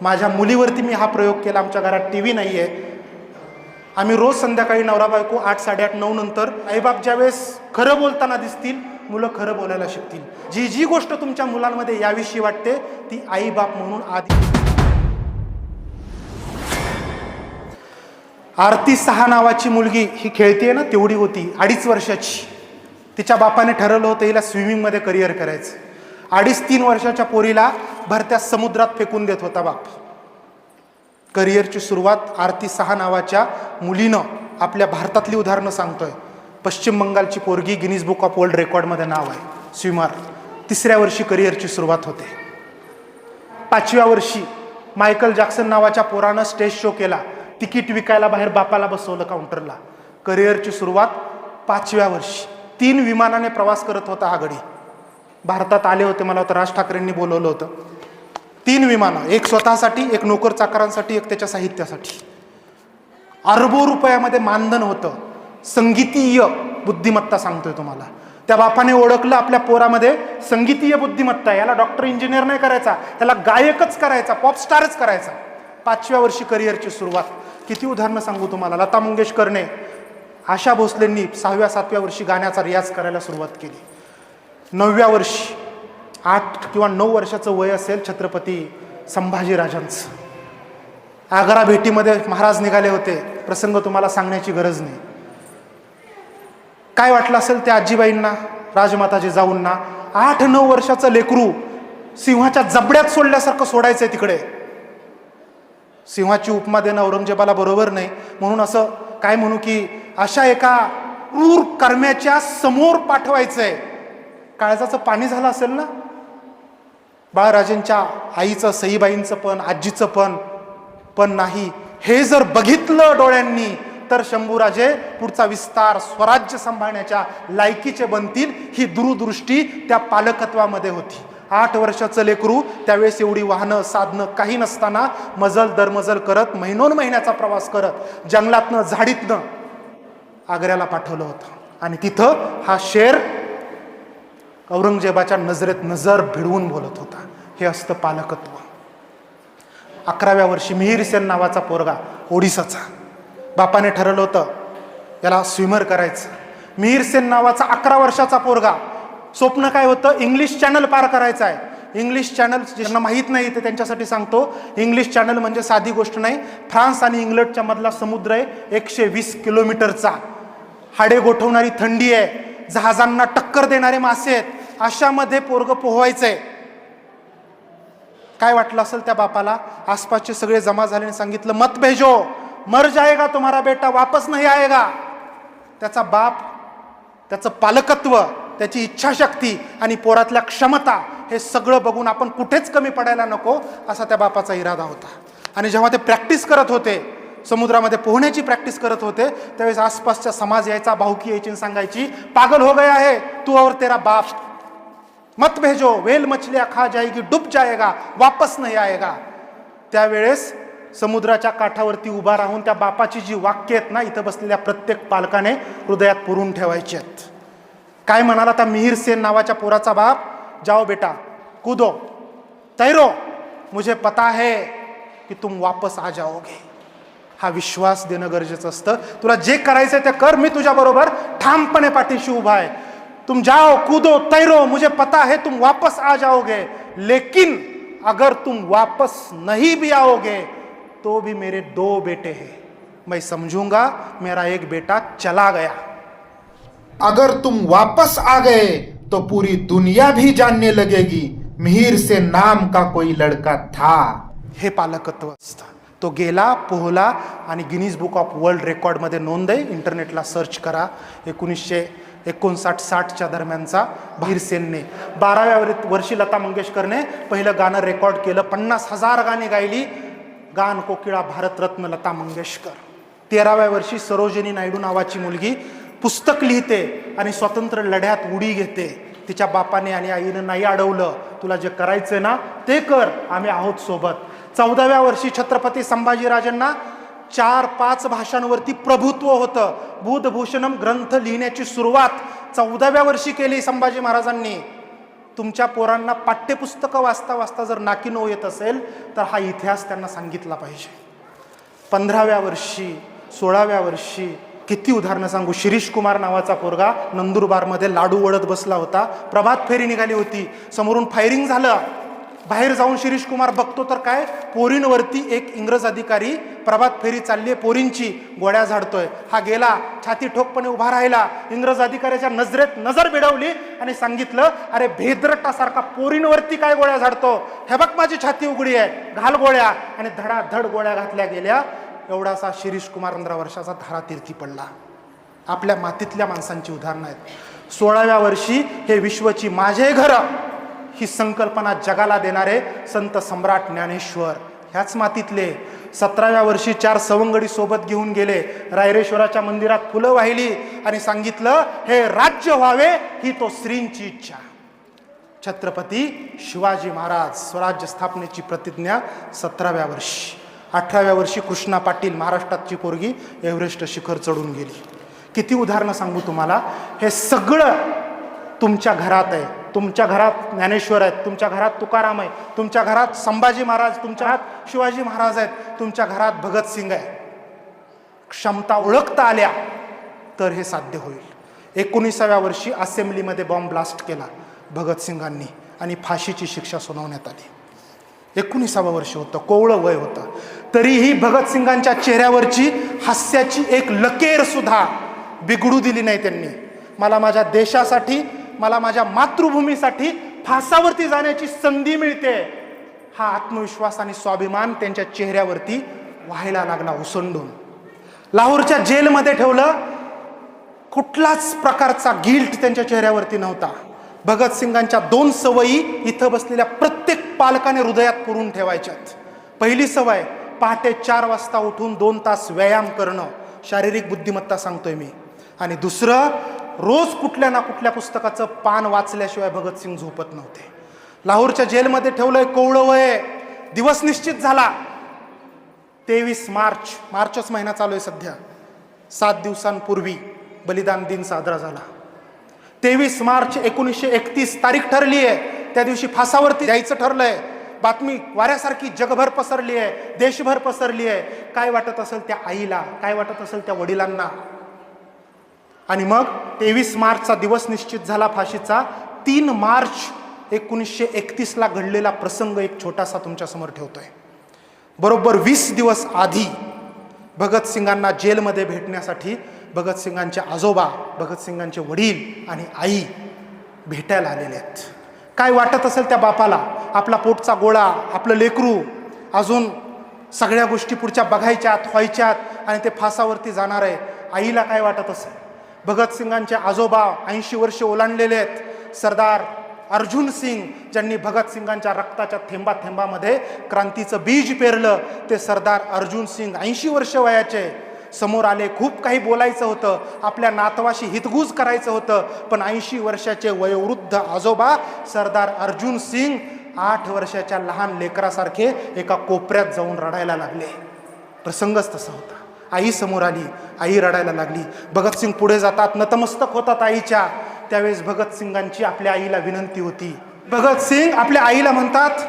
माझ्या मुलीवरती मी हा प्रयोग केला. आमच्या घरात टी व्ही नाही आहे. आम्ही रोज संध्याकाळी नवरा बायको 8, 8:30, 9 नंतर आईबाप ज्यावेळेस खरं बोलताना दिसतील, मुलं खरं बोलायला शिकतील. जी जी गोष्ट तुमच्या मुलांमध्ये याविषयी वाटते ती आईबाप म्हणून आधी. आरती 6 नावाची मुलगी ही खेळतीये ना, तेवढी होती, 2.5 वर्षाची. तिच्या बापाने ठरवलं होतं हिला स्विमिंगमध्ये करिअर करायचं. 2.5-3 वर्षाच्या पोरीला भरत्या समुद्रात फेकून देत होता बाप. करिअरची सुरुवात आरती 6 नावाच्या मुलीनं, आपल्या भारतातली उदाहरणं सांगतोय. पश्चिम बंगालची पोरगी, गिनीज बुक ऑफ वर्ल्ड रेकॉर्डमध्ये नाव आहे, स्विमर. 3ऱ्या वर्षी करिअरची सुरुवात होते. 5व्या वर्षी मायकल जॅक्सन नावाच्या पोरानं स्टेज शो केला. तिकीट विकायला बाहेर बापाला बसवलं काउंटरला. करिअरची सुरुवात 5व्या वर्षी. 3 विमानाने प्रवास करत होता हा गडी. भारतात आले होते, मला वाटतं राज ठाकरेंनी बोलवलं होतं. 3 विमानं, एक स्वतःसाठी, एक नोकर चाकरांसाठी, एक त्याच्या साहित्यासाठी. अरबो रुपयामध्ये मानधन होतं. संगीतीय बुद्धिमत्ता सांगतोय तुम्हाला. त्या बापाने ओळखलं आपल्या पोरामध्ये संगीतीय बुद्धिमत्ता. याला डॉक्टर इंजिनियर नाही करायचा, त्याला गायकच करायचा, पॉपस्टारच करायचा. 5व्या वर्षी करिअरची सुरुवात. किती उदाहरणं सांगू तुम्हाला. लता मंगेशकरने, आशा भोसलेंनी 6व्या-7व्या वर्षी गाण्याचा रियाज करायला सुरुवात केली. 9व्या वर्षी, 8 किंवा 9 वर्षाचं वय असेल छत्रपती संभाजीराजांचं. आग्रा भेटीमध्ये महाराज निघाले होते. प्रसंग तुम्हाला सांगण्याची गरज नाही. काय वाटलं असेल त्या आजीबाईंना, राजमाताजी जाऊंना, 8-9 वर्षाचं लेकरू सिंहाच्या जबड्यात सोडल्यासारखं सोडायचंय तिकडे. सिंहाची उपमा देणं औरंगजेबाला बरोबर नाही, म्हणून असं काय म्हणू की अशा एका क्रूर कर्म्याच्या समोर पाठवायचंय. काळजाचं पाणी झालं असेल ना. बाळराजेंच्या आईचं, सईबाईंचं पण, आजीचं पण नाही. हे जर बघितलं डोळ्यांनी तर शंभूराजे पुढचा विस्तार, स्वराज्य सांभाळण्याच्या लायकीचे बनतील. ही दूरदृष्टी त्या पालकत्वामध्ये होती. 8 वर्षाचं लेकरू त्यावेळेस एवढी वाहनं, साधनं काही नसताना मजल दरमजल करत, महिन्याचा प्रवास करत, जंगलातनं, झाडीतनं आग्र्याला पाठवलं होतं. आणि तिथं हा शेर औरंगजेबाच्या नजरेत नजर भिडवून बोलत होता. हे असतं पालकत्व. 11व्या वर्षी मिहीर सेन नावाचा पोरगा, ओडिसाचा. बापाने ठरवलं होतं याला स्विमर करायचं. मिहीर सेन नावाचा 11 वर्षाचा पोरगा. स्वप्न काय होतं? इंग्लिश चॅनल पार करायचं आहे. इंग्लिश चॅनल ज्यांना माहीत नाही ते त्यांच्यासाठी सांगतो. इंग्लिश चॅनल म्हणजे साधी गोष्ट नाही. फ्रान्स आणि इंग्लंडच्या मधला समुद्र आहे, 120 किलोमीटरचा. हाडे गोठवणारी थंडी आहे, जहाजांना टक्कर देणारे मासे आहेत. अशामध्ये पोरग पोहायचंय. काय वाटलं असेल त्या बापाला? आसपासचे सगळे जमा झाले आणि सांगितलं, मत भेजो, मर जाएगा तुम्हारा बेटा, वापस नहीं आएगा. त्याचा बाप, त्याचं पालकत्व, त्याची इच्छाशक्ती आणि पोरातल्या क्षमता हे सगळं बघून आपण कुठेच कमी पडायला नको असा त्या बापाचा इरादा होता. आणि जेव्हा ते प्रॅक्टिस करत होते, समुद्रामध्ये पोहण्याची प्रॅक्टिस करत होते, त्यावेळेस आसपासचा समाज यायचा, भाऊकी यायची, सांगायची, पागल हो गया है तू और तेरा बाप, मत भेजो, वेल मछलियां खा जाएगी, डूब जाएगा, वापस नहीं आएगा. त्यावेळेस समुद्राच्या काठावरती उभा राहून त्या बापाची जी वाक्य आहेत ना, इथं बसलेल्या प्रत्येक पालकाने हृदयात पुरून ठेवायची आहेत. काय म्हणाला त्या मिहीर सेन नावाच्या पोराचा बाप? जाओ बेटा, कूदो, तैरो, मुझे पता है कि तुम वापस आ जाओगे. हा विश्वास देणं गरजेचं असतं. तुला जे करायचंय ते कर, मी तुझ्या बरोबर ठामपणे पाठीशी उभा आहे. तुम जाओ, कूदो, तैरो, मुझे पता है तुम वापस आ जाओगे, लेकिन अगर तुम वापस नहीं भी आओगे तो भी मेरे 2 बेटे हैं. मैं समझूंगा मेरा एक बेटा चला गया. अगर तुम वापस आ गए तो पूरी दुनिया भी जानने लगेगी मिहीर से नाम का कोई लड़का था. हे पालकत्व असतं. तो गेला, पोहला आणि गिनीज बुक ऑफ वर्ल्ड रेकॉर्डमध्ये नोंद आहे. इंटरनेटला सर्च करा. 1959-60च्या दरम्यानचा मिहीर सेनने. 12व्या वर्षी लता मंगेशकरने पहिलं गाणं रेकॉर्ड केलं. 50,000 गाणी गायली. गान कोकिळा भारतरत्न लता मंगेशकर. 13व्या वर्षी सरोजिनी नायडू नावाची मुलगी पुस्तक लिहिते आणि स्वातंत्र्य लढ्यात उडी घेते. तिच्या बापाने आणि आईनं नाही अडवलं. तुला जे करायचंय ना ते कर, आम्ही आहोत सोबत. 14व्या वर्षी छत्रपती संभाजीराजांना 4-5 भाषांवरती प्रभुत्व होतं. बुधभूषणम ग्रंथ लिहिण्याची सुरुवात 14व्या वर्षी केली संभाजी महाराजांनी. तुमच्या पोरांना पाठ्यपुस्तकं वाचता वाचता जर नाकी नऊ येत असेल तर हा इतिहास त्यांना सांगितला पाहिजे. 15व्या वर्षी 16व्या वर्षी किती उदाहरणं सांगू. शिरीष कुमार नावाचा पोरगा नंदुरबारमध्ये लाडू वळत बसला होता. प्रभात फेरी निघाली होती, समोरून फायरिंग झालं. बाहेर जाऊन शिरीष कुमार बघतो तर काय, पोरींवरती एक इंग्रज अधिकारी, प्रभात फेरी चालली आहे पोरींची, गोळ्या झाडतोय. हा गेला, छाती ठोकपणे उभा राहिला, इंग्रज अधिकाऱ्याच्या नजरेत नजर भिडवली आणि सांगितलं, अरे भेद्रटासारखा पोरींवरती काय गोळ्या झाडतो, हे बघ माझी छाती उघडी आहे, घाल गोळ्या. आणि धडाधड गोळ्या घातल्या गेल्या. एवढासा शिरीष कुमार 15 वर्षाचा धारातीर्थी पडला. आपल्या मातीतल्या माणसांची उदाहरणं आहेत. 16व्या वर्षी हे विश्वची माझे घर ही संकल्पना जगाला देणारे संत सम्राट ज्ञानेश्वर ह्याच मातीतले. 17व्या वर्षी 4 सवंगडी सोबत घेऊन गेले, रायरेश्वराच्या मंदिरात फुलं वाहिली आणि सांगितलं, हे राज्य व्हावे ही तो श्रींची इच्छा. छत्रपती शिवाजी महाराज स्वराज्य स्थापनेची प्रतिज्ञा 17व्या वर्षी. 18व्या वर्षी कृष्णा पाटील महाराष्ट्राची पोरगी एव्हरेस्ट शिखर चढून गेली. किती उदाहरणं सांगू तुम्हाला. हे सगळं तुमच्या घरात आहे. तुमच्या घरात ज्ञानेश्वर आहेत, तुमच्या घरात तुकाराम आहे, तुमच्या घरात संभाजी महाराज, तुमच्या घरात शिवाजी महाराज आहेत, तुमच्या घरात भगतसिंग आहे. क्षमता ओळखता आल्या तर हे साध्य होईल. 19व्या वर्षी असेंब्लीमध्ये बॉम्ब ब्लास्ट केला भगतसिंगांनी आणि फाशीची शिक्षा सुनावण्यात आली. 19वं वर्ष होतं, कोवळं वय होतं, तरीही भगतसिंगांच्या चेहऱ्यावरची हास्याची एक लकेर सुद्धा बिघडू दिली नाही त्यांनी. मला माझ्या देशासाठी, मला माझ्या मातृभूमीसाठी फासावरती जाण्याची संधी मिळते, हा आत्मविश्वास आणि स्वाभिमान त्यांच्या चेहऱ्यावरती व्हायला लागला ओसंडून. लाहोरच्या जेलमध्ये ठेवलं, कुठलाच प्रकारचा गिल्ट त्यांच्या चेहऱ्यावरती नव्हता. भगतसिंगांच्या 2 सवयी इथं बसलेल्या प्रत्येक पालकाने हृदयात पुरून ठेवायच्यात. पहिली सवय, पहाटे 4 वाजता उठून 2 तास व्यायाम करणं, शारीरिक बुद्धिमत्ता सांगतोय मी. आणि दुसरं, रोज कुठल्या ना कुठल्या पुस्तकाचं पान वाचल्याशिवाय भगतसिंग झोपत नव्हते. लाहोरच्या जेलमध्ये ठेवलंय, कोवळं वय, दिवस निश्चित झाला 23 मार्च, मार्चच महिना चालू आहे सध्या, 7 दिवसांपूर्वी बलिदान दिन साजरा झाला. 23 मार्च 1931 तारीख ठरली आहे. त्या दिवशी फासावरती जायचं ठरलंय. बातमी वाऱ्यासारखी जगभर पसरली आहे, देशभर पसरली आहे. काय वाटत असेल त्या आईला, काय वाटत असेल त्या वडिलांना. आणि मग 23 मार्चचा दिवस निश्चित झाला फाशीचा. 3 मार्च 1931ला घडलेला प्रसंग एक छोटासा तुमच्यासमोर ठेवतोय. बरोबर 20 दिवस आधी भगतसिंगांना जेलमध्ये भेटण्यासाठी भगतसिंगांचे आजोबा, भगतसिंगांचे वडील आणि आई भेटायला आलेले आहेत. काय वाटत असेल त्या बापाला, आपला पोटचा गोळा, आपलं लेकरू, अजून सगळ्या गोष्टी पुढच्या बघायच्यात, व्हायच्यात आणि ते फासावरती जाणार आहे. आईला काय वाटत असेल. भगतसिंगांचे आजोबा 80 वर्षे ओलांडलेले आहेत. सरदार अर्जुन सिंग, ज्यांनी भगतसिंगांच्या रक्ताच्या थेंबा थेंबामध्ये क्रांतीचं बीज पेरलं, ते सरदार अर्जुन सिंग 80 वर्ष वयाचे समोर आले. खूप काही बोलायचं होतं, आपल्या नातवाशी हितगुज करायचं होतं, पण 80 वर्षाचे वयोवृद्ध आजोबा सरदार अर्जुन सिंग 8 वर्षाच्या लहान लेकरासारखे एका कोपऱ्यात जाऊन रडायला लागले. प्रसंगच तसा होता. आई समोर आली, आई रडायला लागली. भगतसिंग पुढे जातात, नतमस्तक होतात आईच्या. त्यावेळेस भगतसिंगांची आपल्या आईला विनंती होती. भगतसिंग आपल्या आईला म्हणतात,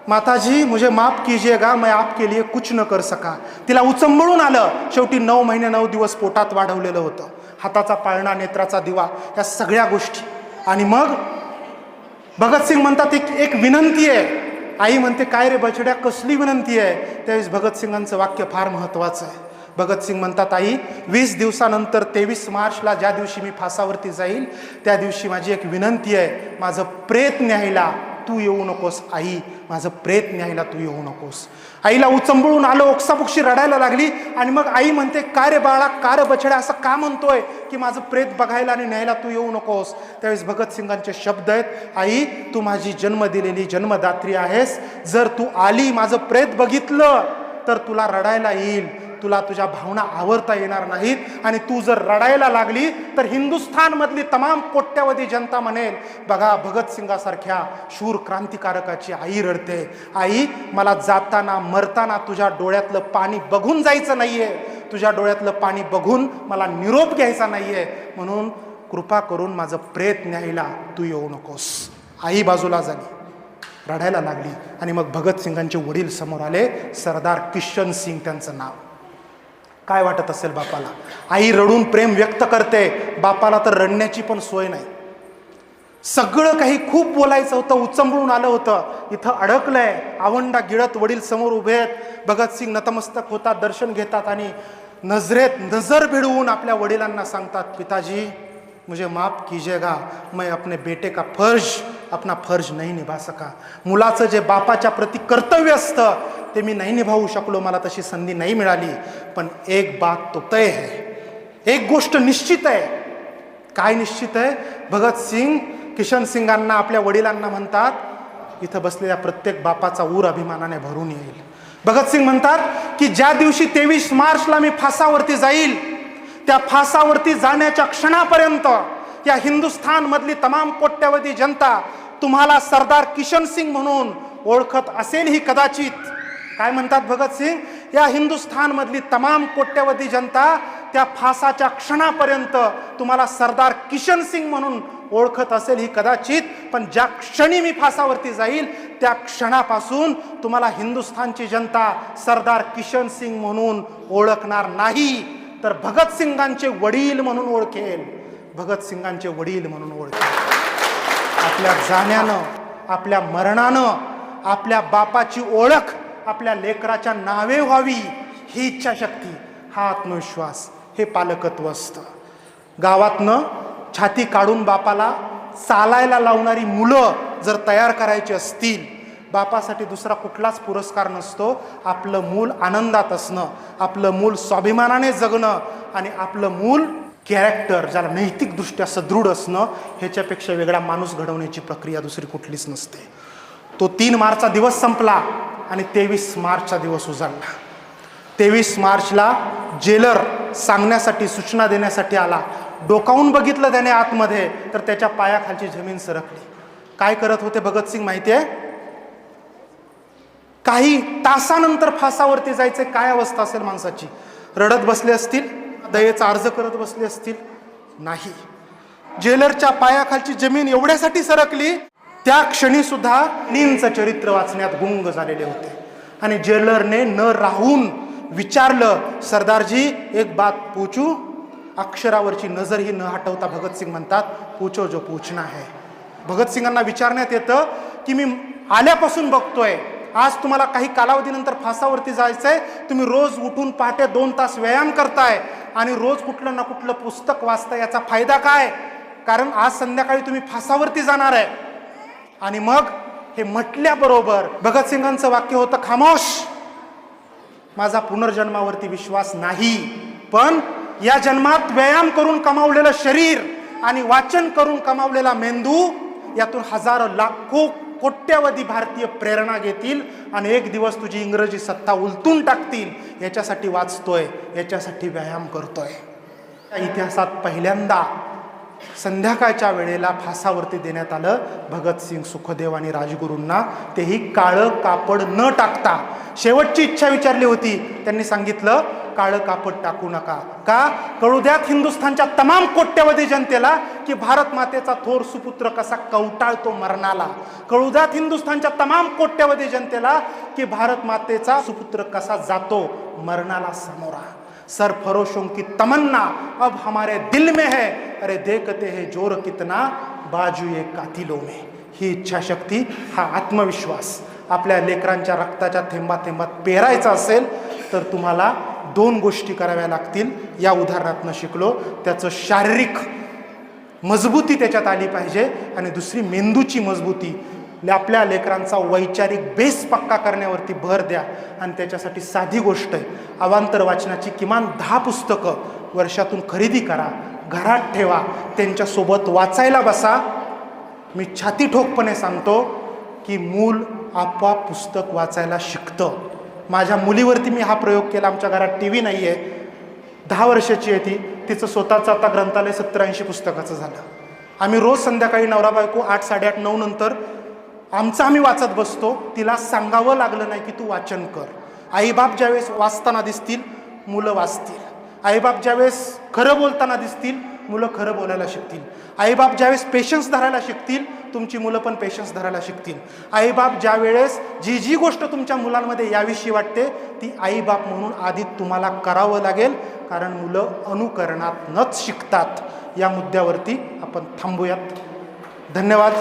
माताजी मुझे माफ कीजिएगा, मैं आपके लिए कुछ न कर सका. तिला उचंबळून आलं. शेवटी 9 महिने 9 दिवस पोटात वाढवलेलं होतं. हाताचा पाळणा, नेत्राचा दिवा, या सगळ्या गोष्टी. आणि मग भगतसिंग म्हणतात, एक विनंती आहे. आई म्हणते, काय रे बछड्या, कसली विनंती आहे. त्यावेळेस भगतसिंगांचं वाक्य फार महत्त्वाचं आहे. भगतसिंग म्हणतात, आई 20 दिवसानंतर 23 मार्चला ज्या दिवशी मी फासावरती जाईल, त्या दिवशी माझी एक विनंती आहे, माझं प्रेत न्यायला तू येऊ नकोस. आई, माझं प्रेत न्यायला तू येऊ नकोस. आईला उचंबळून आलं, ओक्साबोक्शी रडायला लागली. आणि मग आई म्हणते, का रे बाळा, का रे बछड्या, असं का म्हणतोय की माझं प्रेत बघायला आणि न्यायला तू येऊ नकोस. त्यावेळेस भगतसिंगांचे शब्द आहेत, आई तू माझी जन्म दिलेली जन्मदात्री आहेस. जर तू आली, माझं प्रेत बघितलं तर तुला रडायला येईल, तुला तुझ्या भावना आवरता येणार नाहीत. आणि तू जर रडायला लागली तर हिंदुस्थानमधली तमाम कोट्यावधी जनता म्हणेल, बघा भगतसिंगासारख्या शूर क्रांतिकारकाची आई रडते. आई, मला जाताना मरताना तुझ्या डोळ्यातलं पाणी बघून जायचं नाहीये, तुझ्या डोळ्यातलं पाणी बघून मला निरोप घ्यायचा नाहीये, म्हणून कृपा करून माझं प्रेत न्यायला तू येऊ नकोस. आई बाजूला झाली, रडायला लागली आणि मग भगतसिंगांचे वडील समोर आले. सरदार किशन सिंग त्यांचं नाव. काय वाटत असेल बापाला? आई रडून प्रेम व्यक्त करते, बापाला तर रडण्याची पण सोय नाही. सगळं काही खूप बोलायचं होतं, उचंबळून आलं होतं, इथं अडकलंय. आवंडा गिळत वडील समोर उभे आहेत. भगतसिंग नतमस्तक होतात, दर्शन घेतात आणि नजरेत नजर भिडवून आपल्या वडिलांना सांगतात, पिताजी मुझे माफ कीजिएगा, मैं अपने बेटे का अपना फर्ज नहीं निभा सका. मुलाचं जे बापाच्या प्रति कर्तव्य असतं ते मी नाही निभावू शकलो, मला तशी संधी नाही मिळाली. पण एक बात तो तय है, एक गोष्ट निश्चित आहे. काय निश्चित आहे? भगतसिंग किशन सिंगांना आपल्या वडिलांना म्हणतात, इथं बसलेल्या प्रत्येक बापाचा ऊर अभिमानाने भरून येईल. भगतसिंग म्हणतात की ज्या दिवशी 23 मार्चला मी फासावरती जाईल, त्या फासावरती जाण्याच्या क्षणापर्यंत या हिंदुस्थान मधली तमाम कोट्यवधी जनता तुम्हाला सरदार किशन सिंग म्हणून ओळखत असेल ही कदाचित. काय म्हणतात भगतसिंग? या हिंदुस्थान मधली तमाम कोट्यवधी जनता त्या फासाच्या क्षणापर्यंत तुम्हाला सरदार किशन सिंग म्हणून ओळखत असेल ही कदाचित, पण ज्या क्षणी मी फासावरती जाईल त्या क्षणापासून तुम्हाला हिंदुस्थानची जनता सरदार किशन सिंग म्हणून ओळखणार नाही, तर भगतसिंगांचे वडील म्हणून ओळखेल. भगतसिंगांचे वडील म्हणून ओळखेल. आपल्या जाण्यानं, आपल्या मरणानं आपल्या बापाची ओळख आपल्या लेकराच्या नावे व्हावी, ही इच्छाशक्ती, हा आत्मविश्वास, हे पालकत्व असतं. गावातनं छाती काढून बापाला चालायला लावणारी मुलं जर तयार करायची असतील, बापासाठी दुसरा कुठलाच पुरस्कार नसतो. आपलं मूल आनंदात असणं, आपलं मूल स्वाभिमानाने जगणं आणि आपलं मूल कॅरेक्टर, ज्याला नैतिकदृष्ट्या सदृढ असणं, ह्याच्यापेक्षा वेगळा माणूस घडवण्याची प्रक्रिया दुसरी कुठलीच नसते. तो 3 मार्चचा दिवस संपला आणि 23 मार्चचा दिवस उजाडला. 23 मार्चला जेलर सांगण्यासाठी, सूचना देण्यासाठी आला. डोकावून बघितलं त्याने आतमध्ये, तर त्याच्या पायाखालची जमीन सरकली. काय करत होते भगतसिंग माहिती आहे? काही तासानंतर फासावरती जायचे. काय अवस्था असेल माणसाची? रडत बसले असतील, दयेचा अर्ज करत बसले असतील? नाही. जेलरच्या पायाखालची जमीन एवढ्यासाठी सरकली, त्या क्षणी सुद्धा नींचं चरित्र वाचण्यात गुंग झालेले होते. आणि जेलरने न राहून विचारलं, सरदारजी एक बात पूछू? अक्षरावरची नजरही न हटवता भगतसिंग म्हणतात, पूछो जो पूछना है. भगतसिंगांना विचारण्यात येतं की मी आल्यापासून बघतोय, आज तुम्हाला काही कालावधीनंतर फासावरती जायचंय, तुम्ही रोज उठून पहाटे 2 तास व्यायाम करताय आणि रोज कुठलं ना कुठलं पुस्तक वाचताय, याचा फायदा काय? कारण आज संध्याकाळी तुम्ही फासावरती जाणार आहे. आणि मग हे म्हटल्याबरोबर भगतसिंगांचं वाक्य होतं, खामोश, माझा पुनर्जन्मावरती विश्वास नाही, पण या जन्मात व्यायाम करून कमावलेलं शरीर आणि वाचन करून कमावलेला मेंदू, यातून हजारो लाखो कोट्यवधी भारतीय प्रेरणा घेतील आणि एक दिवस तुझी इंग्रजी सत्ता उलटून टाकतील. याच्यासाठी वाचतोय, याच्यासाठी व्यायाम करतोय. इतिहासात पहिल्यांदा संध्याकाळच्या वेळेला फासावरती देण्यात आलं भगतसिंग, सुखदेव आणि राजगुरूंना, तेही काळं कापड न टाकता. शेवटची इच्छा विचारली होती, त्यांनी सांगितलं काळं कापड टाकू नका. का? कळू द्यात हिंदुस्थानच्या तमाम कोट्यवधी जनतेला की भारत मातेचा थोर सुपुत्र कसा कवटाळतो मरणाला. कळू द्यात हिंदुस्थानच्या तमाम कोट्यवधी जनतेला की भारत मातेचा सुपुत्र कसा जातो मरणाला समोरा. सरफरोशों की तमन्ना अब हमारे दिल में है, अरे देखते हैं जोर कितना बाजुए कातिलों में. ही इच्छाशक्ती, हा आत्मविश्वास आपल्या लेकरांच्या रक्ताच्या थेंबा थेंबात पेरायचा असेल तर तुम्हाला 2 गोष्टी कराव्या लागतील. या उदाहरणातनं शिकलो. त्याचं शारीरिक मजबूती त्याच्यात आली पाहिजे आणि दुसरी मेंदूची मजबूती. आपल्या लेकरांचा वैचारिक बेस पक्का करण्यावरती भर द्या आणि त्याच्यासाठी साधी गोष्ट आहे, अवांतर वाचनाची किमान 10 पुस्तकं वर्षातून खरेदी करा, घरात ठेवा, त्यांच्यासोबत वाचायला बसा. मी छाती ठोकपणे सांगतो की मूल आपोआप पुस्तक वाचायला शिकतं. माझ्या मुलीवरती मी हा प्रयोग केला. आमच्या घरात टी व्ही नाही आहे, 10 वर्षाची आहे ती. तिचं स्वतःचं आता ग्रंथालय 70-80 पुस्तकाचं झालं. आम्ही रोज संध्याकाळी नवरा बायको 8, 8:30, 9 नंतर आमचं आम्ही वाचत बसतो. तिला सांगावं लागलं नाही की तू वाचन कर. आईबाप ज्यावेळेस वाचताना दिसतील मुलं वाचतील, आईबाप ज्यावेळेस खरं बोलताना दिसतील मुलं खरं बोलायला शिकतील. आईबाप ज्यावेळेस पेशन्स धरायला शिकतील, तुमची मुलं पण पेशन्स धरायला शिकतील. आईबाप ज्या वेळेस जी जी गोष्ट तुमच्या मुलांमध्ये याविषयी वाटते ती आईबाप म्हणून आधी तुम्हाला करावं लागेल, कारण मुलं अनुकरणातनंच शिकतात. या मुद्द्यावरती आपण थांबूयात. धन्यवाद.